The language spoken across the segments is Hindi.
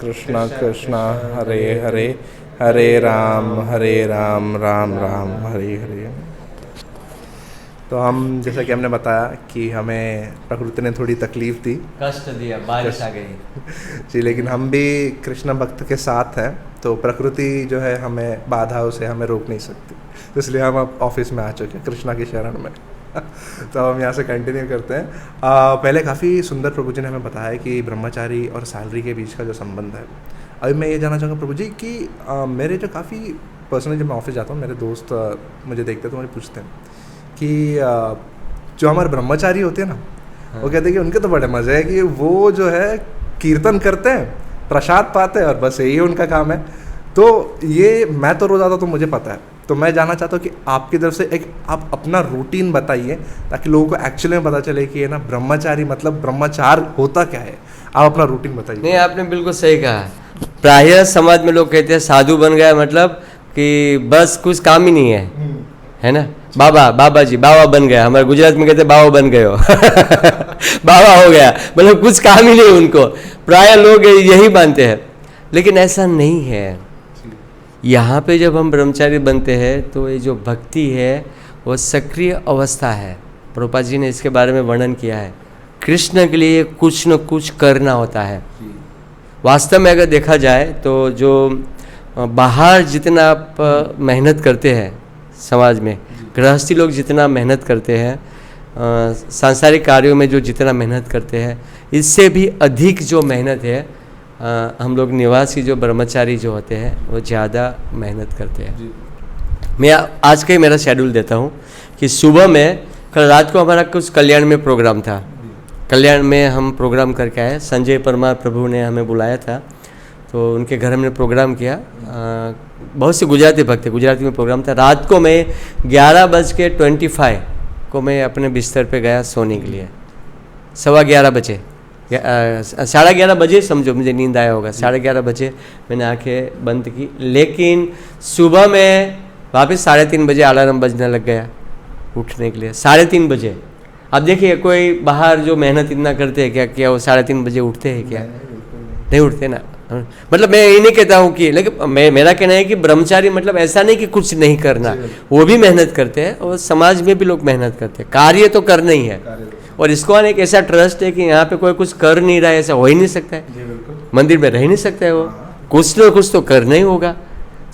कृष्णा कृष्णा हरे हरे, हरे राम राम राम हरे हरे। तो हम जैसा कि हमने बताया कि हमें प्रकृति ने थोड़ी तकलीफ़ दी, कष्ट दिया, बारिश आ गई जी, लेकिन हम भी कृष्ण भक्त के साथ हैं, तो प्रकृति जो है हमें बाधाओं से हमें रोक नहीं सकती, तो इसलिए हम अब ऑफिस में आ चुके हैं कृष्णा की शरण में। तो हम यहाँ से कंटिन्यू करते हैं। पहले काफ़ी सुंदर प्रभु जी ने हमें बताया कि ब्रह्मचारी और सैलरी के बीच का जो संबंध है। अभी मैं ये जानना चाहूँगा प्रभु जी कि मेरे जो काफ़ी पर्सनली जब मैं ऑफिस जाता हूँ, मेरे दोस्त मुझे देखते तो मुझे पूछते हैं कि जो हमारे ब्रह्मचारी होते हैं ना, वो कहते हैं कि उनके तो बड़े मज़े है कि वो जो है कीर्तन करते हैं, प्रसाद पाते हैं और बस यही उनका काम है। तो ये मैं तो रोज़ आता तो मुझे पता है, तो मैं जानना चाहता हूँ कि आपकी तरफ से एक आप अपना रूटीन बताइए ताकि लोगों को एक्चुअली में पता चले कि ये ना ब्रह्मचारी मतलब ब्रह्मचार होता क्या है। आप अपना रूटीन बताइए। नहीं, आपने बिल्कुल सही कहा। प्रायः समाज में लोग कहते हैं साधु बन गया मतलब कि बस कुछ काम ही नहीं है ना। बाबा जी बाबा बन गया, हमारे गुजरात में कहते हैं बाबा बन गए हो बाबा हो गया मतलब कुछ काम ही नहीं उनको, प्रायः लोग यही मानते हैं, लेकिन ऐसा नहीं है। यहाँ पे जब हम ब्रह्मचारी बनते हैं तो ये जो भक्ति है वो सक्रिय अवस्था है। प्रभुपाद जी ने इसके बारे में वर्णन किया है, कृष्ण के लिए कुछ न कुछ करना होता है। वास्तव में अगर देखा जाए तो जो बाहर जितना आप मेहनत करते हैं समाज में, गृहस्थी लोग जितना मेहनत करते हैं, सांसारिक कार्यों में जो जितना मेहनत करते हैं, इससे भी अधिक जो मेहनत है हम लोग निवासी जो ब्रह्मचारी जो होते हैं वो ज़्यादा मेहनत करते हैं। मैं आज का ही मेरा शेड्यूल देता हूँ कि सुबह में, कल रात को हमारा कुछ कल्याण में प्रोग्राम था, कल्याण में हम प्रोग्राम करके आए। संजय परमार प्रभु ने हमें बुलाया था, तो उनके घर हमने प्रोग्राम किया। बहुत से गुजराती भक्त थे, गुजराती में प्रोग्राम था। रात को मैं 11:25 को मैं अपने बिस्तर पे गया सोने के लिए। 11:15 बजे, 11:30 बजे समझो मुझे नींद आया होगा। 11:30 बजे मैंने आंखें बंद की, लेकिन सुबह में वापस 3:30 बजे अलार्म बजने लग गया उठने के लिए। 3:30 बजे। अब देखिए कोई बाहर जो मेहनत इतना करते हैं क्या वो 3:30 बजे उठते हैं क्या? नहीं उठते ना। मतलब मैं ये नहीं कहता हूँ कि, लेकिन मेरा कहना है कि ब्रह्मचारी मतलब ऐसा नहीं कि कुछ नहीं करना, वो भी मेहनत करते हैं और समाज में भी लोग मेहनत करते हैं। कार्य तो करना ही है, और इसको एक ऐसा ट्रस्ट है कि यहाँ पे कोई कुछ कर नहीं रहा है, ऐसा हो ही नहीं सकता है। मंदिर में रह नहीं सकता है वो, कुछ ना कुछ तो करना ही होगा।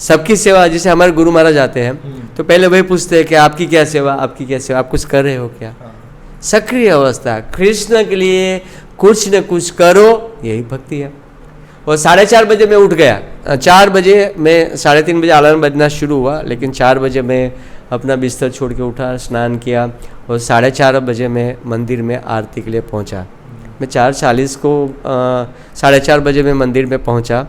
सबकी सेवा, जैसे हमारे गुरु महाराज आते हैं तो पहले वही पूछते हैं कि आपकी क्या सेवा, आपकी क्या सेवा, आप कुछ कर रहे हो क्या? सक्रिय अवस्था, कृष्ण के लिए कुछ न कुछ करो, यही भक्ति है। और 4:30 बजे मैं उठ गया। 4 बजे मैं 3:30 बजे अलार्म बजना शुरू हुआ, लेकिन 4 बजे मैं अपना बिस्तर छोड़ के उठा, स्नान किया और 4:30 बजे मैं मंदिर में आरती के लिए पहुंचा। मैं 4:40 को 4:30 बजे मैं मंदिर में पहुंचा,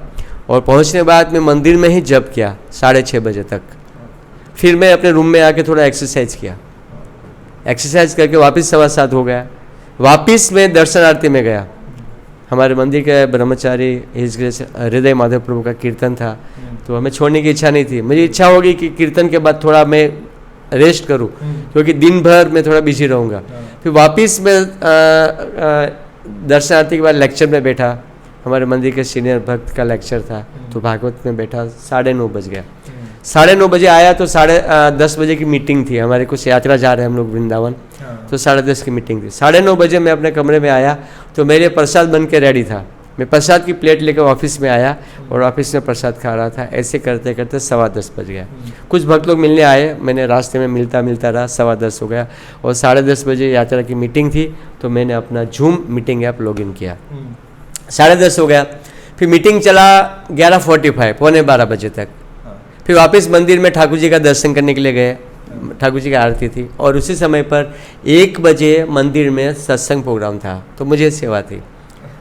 और पहुंचने के बाद मैं मंदिर में ही जप किया 6:30 बजे तक। फिर मैं अपने रूम में आके थोड़ा एक्सरसाइज किया, एक्सरसाइज करके वापस 7:15 हो गया। वापस मैं दर्शनार्थी में गया। हमारे मंदिर के ब्रह्मचारी हिज ग्रेस हृदय माधव प्रभु का कीर्तन था, तो हमें छोड़ने की इच्छा नहीं थी। मुझे इच्छा होगी कि कीर्तन के बाद थोड़ा मैं रेस्ट करूं, क्योंकि दिन भर मैं थोड़ा बिजी रहूंगा। फिर वापस मैं दर्शनार्थी के बाद लेक्चर में बैठा। हमारे मंदिर के सीनियर भक्त का लेक्चर था, तो भागवत में बैठा। 9:30 बज गया। 9:30 बजे आया तो 10:30 बजे की मीटिंग थी। हमारे कुछ यात्रा जा रहे हैं हम लोग वृंदावन, तो 10:30 की मीटिंग थी। 9:30 बजे मैं अपने कमरे में आया तो मेरे प्रसाद बन के रेडी था। मैं प्रसाद की प्लेट लेकर ऑफिस में आया और ऑफिस में प्रसाद खा रहा था। ऐसे करते करते 10:15 बज गया। कुछ भक्त लोग मिलने आए, मैंने रास्ते में मिलता रहा, 10:15 हो गया। और 10:30 बजे यात्रा की मीटिंग थी, तो मैंने अपना जूम मीटिंग ऐप लॉगिन किया। 10:30 हो गया। फिर मीटिंग चला 11:45, 11:45 बजे तक। फिर वापस मंदिर में ठाकुर जी का दर्शन करने के लिए गए, ठाकुर जी की आरती थी। और उसी समय पर 1 बजे मंदिर में सत्संग प्रोग्राम था, तो मुझे सेवा थी,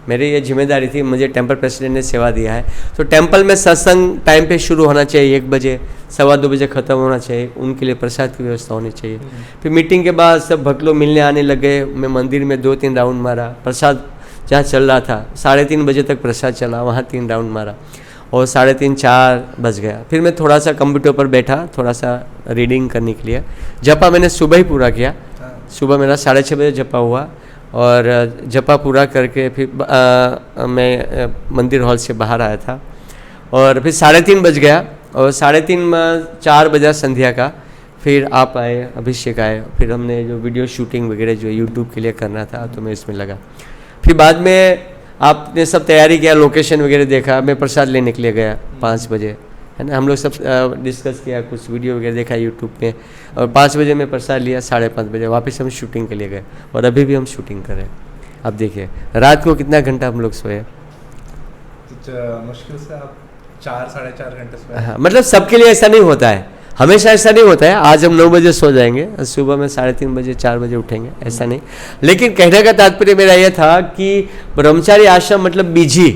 मेरी ये जिम्मेदारी थी। मुझे टेम्पल प्रेसिडेंट ने सेवा दिया है, तो टेम्पल में सत्संग टाइम पे शुरू होना चाहिए 1 बजे, 2:15 बजे ख़त्म होना चाहिए। उनके लिए प्रसाद की व्यवस्था होनी चाहिए। फिर मीटिंग के बाद सब भक्त लोग मिलने आने लगे। मैं मंदिर में 2-3 राउंड मारा। प्रसाद जहाँ चल रहा था 3:30 बजे तक प्रसाद चला, वहाँ 3 राउंड मारा और 3:30-4 बज गया। फिर मैं थोड़ा सा कंप्यूटर पर बैठा, थोड़ा सा रीडिंग करने के लिए। जपा मैंने सुबह ही पूरा किया। सुबह मेरा 6:30 बजे जपा हुआ और जपा पूरा करके फिर मैं मंदिर हॉल से बाहर आया था और फिर 3:30 बज गया और 3:30 4 बजा संध्या का। फिर आप आए, अभिषेक आए, फिर हमने जो वीडियो शूटिंग वगैरह जो यूट्यूब के लिए करना था तो मैं इसमें लगा। फिर बाद में आपने सब तैयारी किया, लोकेशन वगैरह देखा, मैं प्रसाद लेने के लिए गया 5 बजे, है ना। हम लोग सब डिस्कस किया, कुछ वीडियो वगैरह देखा यूट्यूब पे और 5 बजे मैं प्रसाद लिया, 5:30 बजे वापस हम शूटिंग के लिए गए और अभी भी हम शूटिंग कर रहे हैं। अब देखिए रात को कितना घंटा हम लोग सोए, मुश्किल से आप 4-4.5 घंटे सोए। हाँ, मतलब सबके लिए ऐसा नहीं होता है, हमेशा ऐसा नहीं होता है। आज हम 9 बजे सो जाएंगे, सुबह में 3:30 बजे 4 बजे उठेंगे, ऐसा नहीं। लेकिन कहने का तात्पर्य मेरा यह था कि ब्रह्मचारी आश्रम मतलब बिजी,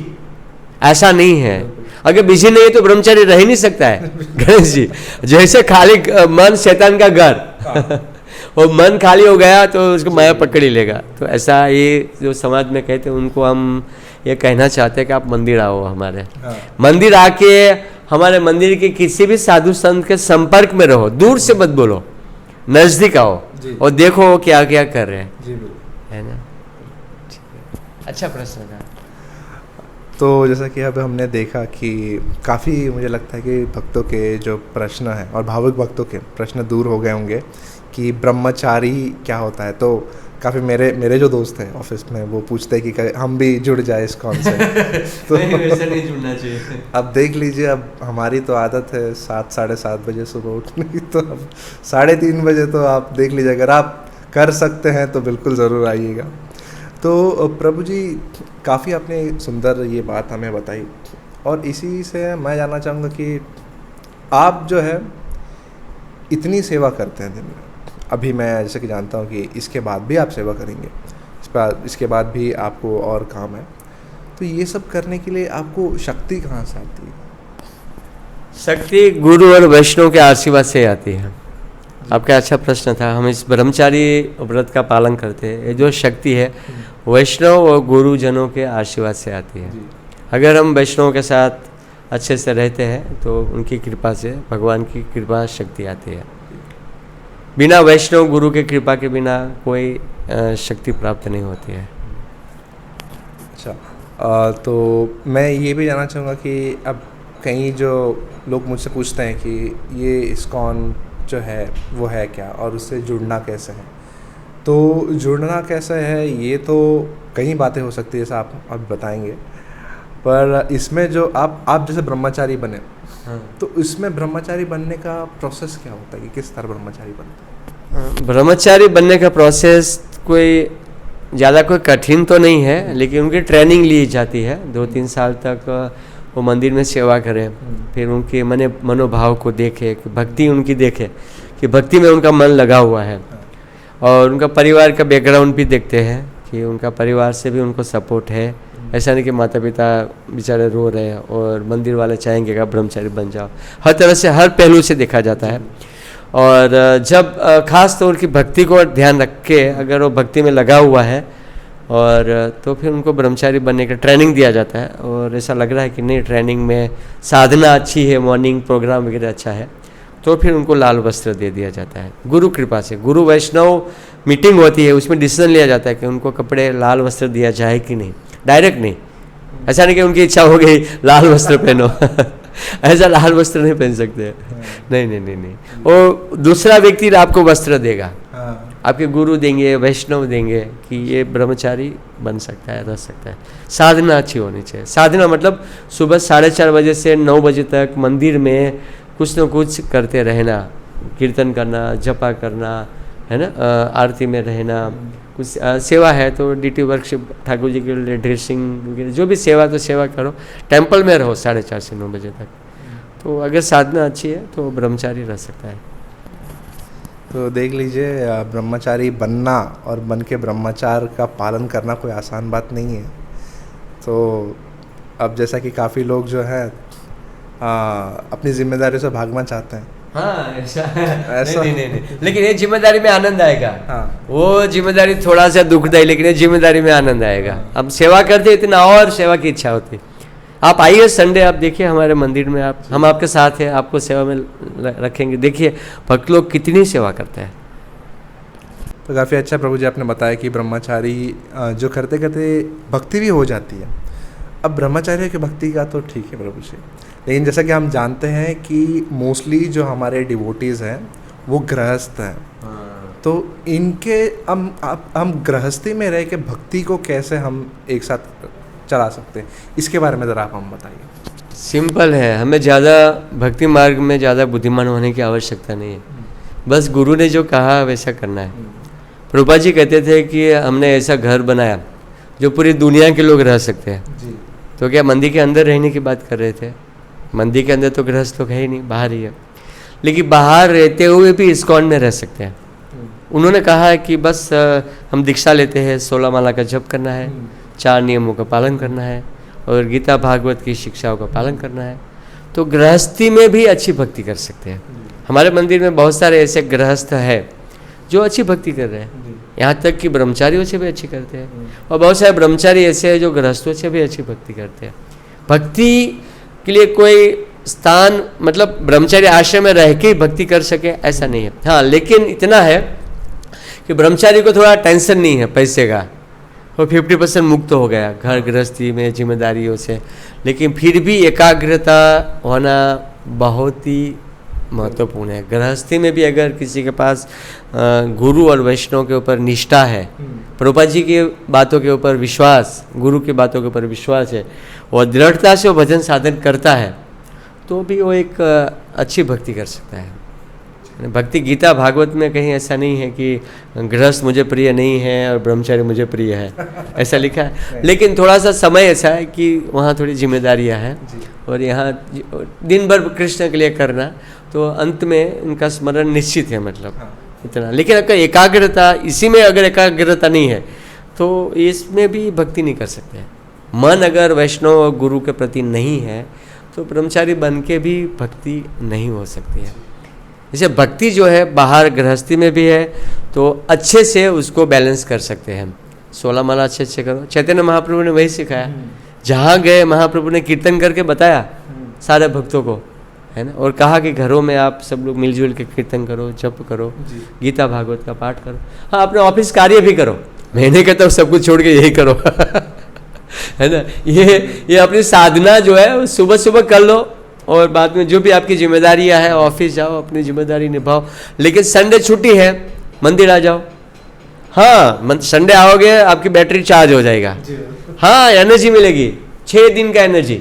ऐसा नहीं है। अगर बिजी नहीं है तो ब्रह्मचारी रह ही नहीं सकता है। गणेश जी, जैसे खाली मन शैतान का घर वो मन खाली हो गया तो उसको माया पकड़ ही लेगा। तो ऐसा ये जो समाज में कहते हैं उनको हम ये कहना चाहते हैं कि आप मंदिर आओ हमारे। मंदिर आके हमारे मंदिर के किसी भी साधु संत के संपर्क में रहो, दूर से मत बोलो, नजदीक आओ और देखो वो क्या क्या कर रहे हैं, है ना। अच्छा प्रश्न था। तो जैसा कि अब हमने देखा कि काफ़ी मुझे लगता है कि भक्तों के जो प्रश्न हैं और भावुक भक्तों के प्रश्न दूर हो गए होंगे कि ब्रह्मचारी क्या होता है। तो काफ़ी मेरे जो दोस्त हैं ऑफिस में वो पूछते हैं कि हम भी जुड़ जाए इस कौन से तो नहीं, वैसे नहीं जुड़ना चाहिए। अब देख लीजिए, अब हमारी तो आदत है 7-7:30 बजे सुबह उठने की, तो अब 3:30 बजे तो आप देख लीजिए, अगर आप कर सकते हैं तो बिल्कुल ज़रूर आइएगा। तो प्रभु जी, काफ़ी आपने सुंदर ये बात हमें बताई और इसी से मैं जानना चाहूँगा कि आप जो है इतनी सेवा करते हैं दिन में, अभी मैं जैसे कि जानता हूँ कि इसके बाद भी आप सेवा करेंगे, इसके बाद भी आपको और काम है, तो ये सब करने के लिए आपको शक्ति कहाँ से आती है? शक्ति गुरु और वैष्णव के आशीर्वाद से आती है। आपका अच्छा प्रश्न था। हम इस ब्रह्मचारी व्रत का पालन करते हैं, ये जो शक्ति है वैष्णव और गुरुजनों के आशीर्वाद से आती है। अगर हम वैष्णव के साथ अच्छे से रहते हैं तो उनकी कृपा से, भगवान की कृपा शक्ति आती है। बिना वैष्णव गुरु के कृपा के बिना कोई शक्ति प्राप्त नहीं होती है। अच्छा, तो मैं ये भी जानना चाहूँगा कि अब कई जो लोग मुझसे पूछते हैं कि ये इस्कॉन जो है वो है क्या और उससे जुड़ना कैसे है। तो जुड़ना कैसे है ये तो कई बातें हो सकती है, जैसा आप अभी बताएंगे, पर इसमें जो आप जैसे ब्रह्मचारी बने, तो इसमें ब्रह्मचारी बनने का प्रोसेस क्या होता है कि किस तरह ब्रह्मचारी बनता है? ब्रह्मचारी बनने का प्रोसेस कोई ज़्यादा कोई कठिन तो नहीं है, लेकिन उनकी ट्रेनिंग ली जाती है। 2-3 साल तक वो मंदिर में सेवा करें, फिर उनके मनोभाव को देखे, कि भक्ति उनकी देखे कि भक्ति में उनका मन लगा हुआ है, और उनका परिवार का बैकग्राउंड भी देखते हैं कि उनका परिवार से भी उनको सपोर्ट है। ऐसा नहीं कि माता पिता बेचारे रो रहे हैं और मंदिर वाले चाहेंगे कि आप ब्रह्मचारी बन जाओ। हर तरह से, हर पहलू से देखा जाता है। और जब खास तौर की भक्ति को ध्यान रख के अगर वो भक्ति में लगा हुआ है और तो फिर उनको ब्रह्मचारी बनने का ट्रेनिंग दिया जाता है। और ऐसा लग रहा है कि नहीं, ट्रेनिंग में साधना अच्छी है, मॉर्निंग प्रोग्राम वगैरह अच्छा है, तो फिर उनको लाल वस्त्र दे दिया जाता है गुरु कृपा से। गुरु वैष्णव मीटिंग होती है, उसमें डिसीजन लिया जाता है कि उनको कपड़े लाल वस्त्र दिया जाए कि नहीं। डायरेक्ट नहीं, ऐसा नहीं कि उनकी इच्छा हो गई लाल वस्त्र पहनो ऐसा लाल वस्त्र नहीं पहन सकते। नहीं नहीं नहीं नहीं, वो दूसरा व्यक्ति आपको वस्त्र देगा, आपके गुरु देंगे, वैष्णव देंगे कि ये ब्रह्मचारी बन सकता है, रह सकता है। साधना अच्छी होनी चाहिए। साधना मतलब सुबह 4:30 बजे से 9 बजे तक मंदिर में कुछ न कुछ करते रहना, कीर्तन करना, जपा करना, है ना, आरती में रहना, कुछ सेवा है तो ड्यूटी वर्कशिप, ठाकुर जी के लिए ड्रेसिंग वगैरह, जो भी सेवा तो सेवा करो। टेंपल में रहो 4:30 से 9 बजे तक। तो अगर साधना अच्छी है तो ब्रह्मचारी रह सकता है। तो देख लीजिए, ब्रह्मचारी बनना और बन के ब्रह्मचार का पालन करना कोई आसान बात नहीं है। तो अब जैसा कि काफ़ी लोग जो है अपनी जिम्मेदारी से भागना चाहते हैं। हाँ, ऐसा नहीं। लेकिन ये जिम्मेदारी में आनंद आएगा। हाँ। वो जिम्मेदारी थोड़ा सा दुखदायी, लेकिन ये जिम्मेदारी में आनंद आएगा। अब सेवा करते इतना और सेवा की इच्छा होती। आप आइए संडे, आप देखिए हमारे मंदिर में, हम आपके साथ हैं, आपको सेवा में रखेंगे। देखिए भक्त लोग कितनी सेवा करते हैं। तो काफ़ी अच्छा प्रभु जी आपने बताया कि ब्रह्मचारी जो करते करते भक्ति भी हो जाती है। अब ब्रह्मचारी की भक्ति का तो ठीक है प्रभु जी, लेकिन जैसा कि हम जानते हैं कि मोस्टली जो हमारे डिवोटीज़ हैं वो गृहस्थ हैं, तो इनके हम गृहस्थी में रह के भक्ति को कैसे हम एक साथ चला सकते हैं, इसके बारे में ज़रा आप हम बताइए। सिंपल है, हमें ज़्यादा भक्ति मार्ग में ज़्यादा बुद्धिमान होने की आवश्यकता नहीं है, बस गुरु ने जो कहा वैसा करना है। प्रभुपाद जी कहते थे कि हमने ऐसा घर बनाया जो पूरी दुनिया के लोग रह सकते हैं जी। तो क्या मंदिर के अंदर रहने की बात कर रहे थे? मंदिर के अंदर तो गृहस्थ लोग है ही नहीं, बाहर ही है, लेकिन बाहर रहते हुए भी इस्कॉन में रह सकते हैं। उन्होंने कहा है कि बस हम दीक्षा लेते हैं, 16 माला का जप करना है, 4 नियमों का पालन करना है और गीता भागवत की शिक्षाओं का पालन करना है, तो गृहस्थी में भी अच्छी भक्ति कर सकते हैं। हमारे मंदिर में बहुत सारे ऐसे गृहस्थ है जो अच्छी भक्ति कर रहे हैं, यहाँ तक कि ब्रह्मचारियों से भी अच्छी करते हैं, और बहुत सारे ब्रह्मचारी ऐसे हैं जो गृहस्थों से भी अच्छी भक्ति करते हैं। भक्ति के लिए कोई स्थान मतलब ब्रह्मचारी आश्रम में रह के ही भक्ति कर सके ऐसा नहीं है। हाँ, लेकिन इतना है कि ब्रह्मचारी को थोड़ा टेंशन नहीं है पैसे का, वो 50% मुक्त हो गया घर गृहस्थी में जिम्मेदारियों से, लेकिन फिर भी एकाग्रता होना बहुत ही महत्वपूर्ण है। गृहस्थी में भी अगर किसी के पास गुरु और वैष्णव के ऊपर निष्ठा है, प्रभुपाद जी की बातों के ऊपर विश्वास, गुरु की बातों के ऊपर विश्वास है और दृढ़ता से वो भजन साधन करता है, तो भी वो एक अच्छी भक्ति कर सकता है। भक्ति गीता भागवत में कहीं ऐसा नहीं है कि गृहस्थ मुझे प्रिय नहीं है और ब्रह्मचारी मुझे प्रिय है, ऐसा लिखा है। लेकिन थोड़ा सा समय ऐसा है कि वहाँ थोड़ी जिम्मेदारियाँ हैं और यहाँ दिन भर कृष्ण के लिए करना, तो अंत में उनका स्मरण निश्चित है, मतलब इतना। लेकिन अगर एकाग्रता, इसी में अगर एकाग्रता नहीं है तो इसमें भी भक्ति नहीं कर सकते हैं। मन अगर वैष्णव और गुरु के प्रति नहीं है तो ब्रह्मचारी बन के भी भक्ति नहीं हो सकती है। जैसे भक्ति जो है बाहर गृहस्थी में भी है तो अच्छे से उसको बैलेंस कर सकते हैं। 16 माला अच्छे अच्छे करो, चैतन्य महाप्रभु ने वही सिखाया। जहाँ गए महाप्रभु ने कीर्तन करके बताया सारे भक्तों को, है ना, और कहा कि घरों में आप सब लोग मिलजुल के कीर्तन करो, जप करो, गीता भागवत का पाठ करो, हाँ अपने ऑफिस कार्य भी करो। मैंने कहता हूँ सब कुछ छोड़ के यही करो है ना, ये अपनी साधना जो है वो सुबह सुबह कर लो और बाद में जो भी आपकी जिम्मेदारियां है ऑफिस जाओ, अपनी जिम्मेदारी निभाओ। लेकिन संडे छुट्टी है, मंदिर आ जाओ। हाँ, संडे आओगे आपकी बैटरी चार्ज हो जाएगा, हाँ एनर्जी मिलेगी, 6 दिन का एनर्जी।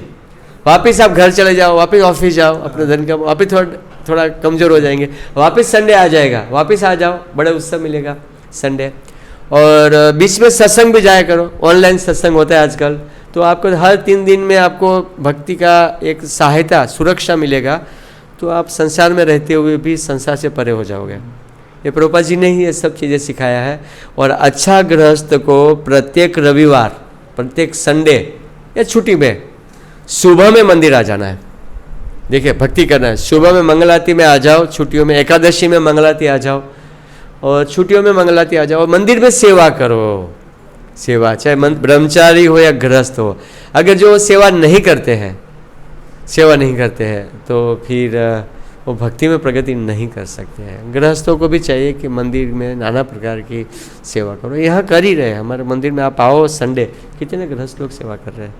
वापस आप घर चले जाओ, वापस ऑफिस जाओ, अपने धन का वापस थोड़ा कमज़ोर हो जाएंगे, वापस संडे आ जाएगा, वापस आ जाओ, बड़ा उत्साह मिलेगा संडे। और बीच में सत्संग भी जाया करो, ऑनलाइन सत्संग होता है आजकल, तो आपको हर 3 दिन में आपको भक्ति का एक सहायता, सुरक्षा मिलेगा, तो आप संसार में रहते हुए भी संसार से परे हो जाओगे। ये प्रभुपाद जी ने ही ये सब चीज़ें सिखाया है। और अच्छा गृहस्थ को प्रत्येक रविवार, प्रत्येक संडे या छुट्टी में सुबह में मंदिर आ जाना है। देखिए भक्ति करना है, सुबह में मंगलाती में आ जाओ, छुट्टियों में एकादशी में मंगलाती आ जाओ और छुट्टियों में मंगलाती आ जाओ और मंदिर में सेवा करो। सेवा चाहे ब्रह्मचारी हो या गृहस्थ हो, अगर जो सेवा नहीं करते हैं तो फिर वो भक्ति में प्रगति नहीं कर सकते हैं। गृहस्थों को भी चाहिए कि मंदिर में नाना प्रकार की सेवा करो। यहाँ कर ही रहे, हमारे मंदिर में आप आओ संडे, कितने गृहस्थ लोग सेवा कर रहे हैं।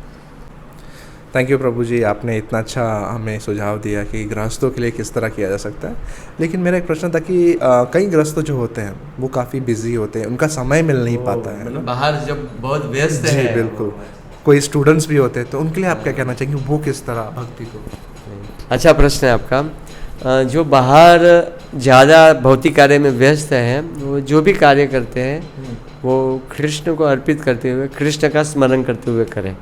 थैंक यू प्रभु जी, आपने इतना अच्छा हमें सुझाव दिया कि गृहस्थों के लिए किस तरह किया जा सकता है। लेकिन मेरा एक प्रश्न था कि कई गृहस्थ जो होते हैं वो काफ़ी बिजी होते हैं, उनका समय मिल नहीं पाता है ना, बाहर जब बहुत व्यस्त है। जी बिल्कुल। कोई स्टूडेंट्स भी होते हैं, तो उनके लिए आप क्या कहना चाहेंगे, वो किस तरह भक्ति को? अच्छा प्रश्न है आपका। जो बाहर ज़्यादा भौतिक कार्य में व्यस्त हैं, वो जो भी कार्य करते हैं वो कृष्ण को अर्पित करते हुए, कृष्ण का स्मरण करते हुए करें।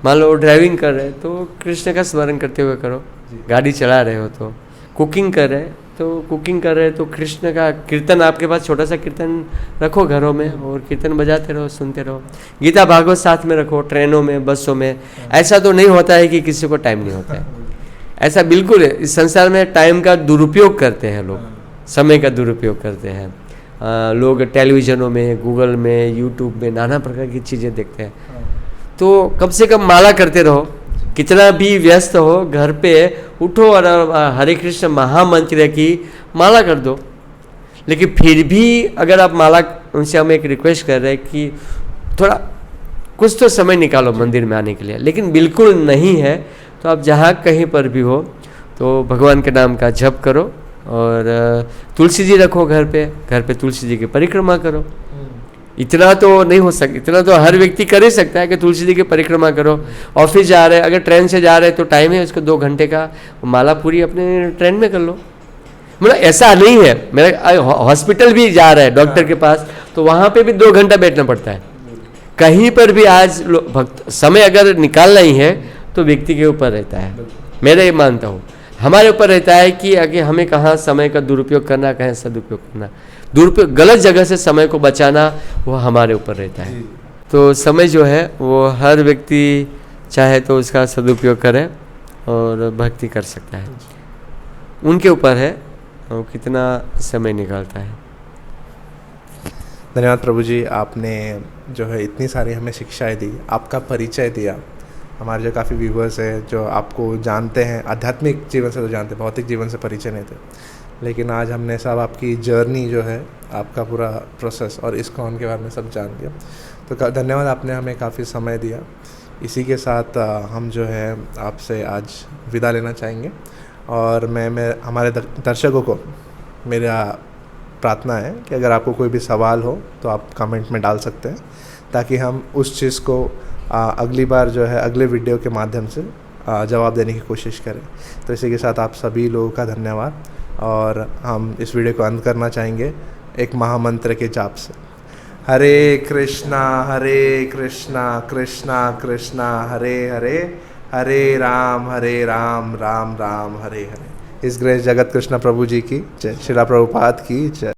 मान लो ड्राइविंग कर रहे तो कृष्ण का स्मरण करते हुए करो, गाड़ी चला रहे हो तो, कुकिंग कर रहे तो कृष्ण का कीर्तन, आपके पास छोटा सा कीर्तन रखो घरों में और कीर्तन बजाते रहो, सुनते रहो। गीता भागवत साथ में रखो, ट्रेनों में, बसों में। ऐसा तो नहीं होता है कि किसी को टाइम नहीं होता है, ऐसा बिल्कुल है। इस संसार में टाइम का दुरुपयोग करते हैं लोग, समय का दुरुपयोग करते हैं लोग। टेलीविज़नों में, गूगल में, यूट्यूब में नाना प्रकार की चीज़ें देखते हैं। तो कम से कम माला करते रहो, कितना भी व्यस्त हो, घर पे उठो और हरे कृष्ण महामंत्र की माला कर दो। लेकिन फिर भी अगर आप माला, उनसे हम एक रिक्वेस्ट कर रहे हैं कि थोड़ा कुछ तो समय निकालो मंदिर में आने के लिए, लेकिन बिल्कुल नहीं है तो आप जहाँ कहीं पर भी हो तो भगवान के नाम का जप करो और तुलसी जी रखो घर पे तुलसी जी की परिक्रमा करो। इतना तो नहीं हो सकता, इतना तो हर व्यक्ति कर ही सकता है कि तुलसी जी की परिक्रमा करो। ऑफिस जा रहे हैं, अगर ट्रेन से जा रहे हैं तो टाइम है उसको 2 घंटे का, माला पूरी अपने ट्रेन में कर लो। मतलब ऐसा नहीं है, मेरा हॉस्पिटल भी जा रहा है डॉक्टर के पास तो वहाँ पे भी 2 घंटा बैठना पड़ता है। कहीं पर भी आज भक्त समय अगर निकालना ही है तो व्यक्ति के ऊपर रहता है। मैं ये मानता हूँ हमारे ऊपर रहता है कि आगे हमें कहाँ समय का दुरुपयोग करना, कहाँ सदुपयोग करना। दुरुपयोग गलत जगह से समय को बचाना वो हमारे ऊपर रहता है। तो समय जो है वो हर व्यक्ति चाहे तो उसका सदुपयोग करे और भक्ति कर सकता है, उनके ऊपर है वो कितना समय निकालता है। धन्यवाद प्रभु जी, आपने जो है इतनी सारी हमें शिक्षाएं दी, आपका परिचय दिया। हमारे जो काफ़ी व्यूवर्स हैं जो आपको जानते हैं, आध्यात्मिक जीवन से तो जानते हैं, भौतिक जीवन से परिचय नहीं थे, लेकिन आज हमने सब आपकी जर्नी जो है, आपका पूरा प्रोसेस और ISKCON के बारे में सब जान लिया। तो धन्यवाद, आपने हमें काफ़ी समय दिया। इसी के साथ हम जो है आपसे आज विदा लेना चाहेंगे और मैं हमारे दर्शकों को मेरा प्रार्थना है कि अगर आपको कोई भी सवाल हो तो आप कमेंट में डाल सकते हैं ताकि हम उस चीज़ को अगली बार जो है अगले वीडियो के माध्यम से जवाब देने की कोशिश करें। तो इसी के साथ आप सभी लोगों का धन्यवाद और हम इस वीडियो को अंत करना चाहेंगे एक महामंत्र के जाप से। हरे कृष्णा कृष्णा कृष्णा हरे हरे, हरे राम राम राम हरे हरे। इस ग्रेस जगत कृष्ण प्रभु जी की जय, श्रीला प्रभुपाद की जय।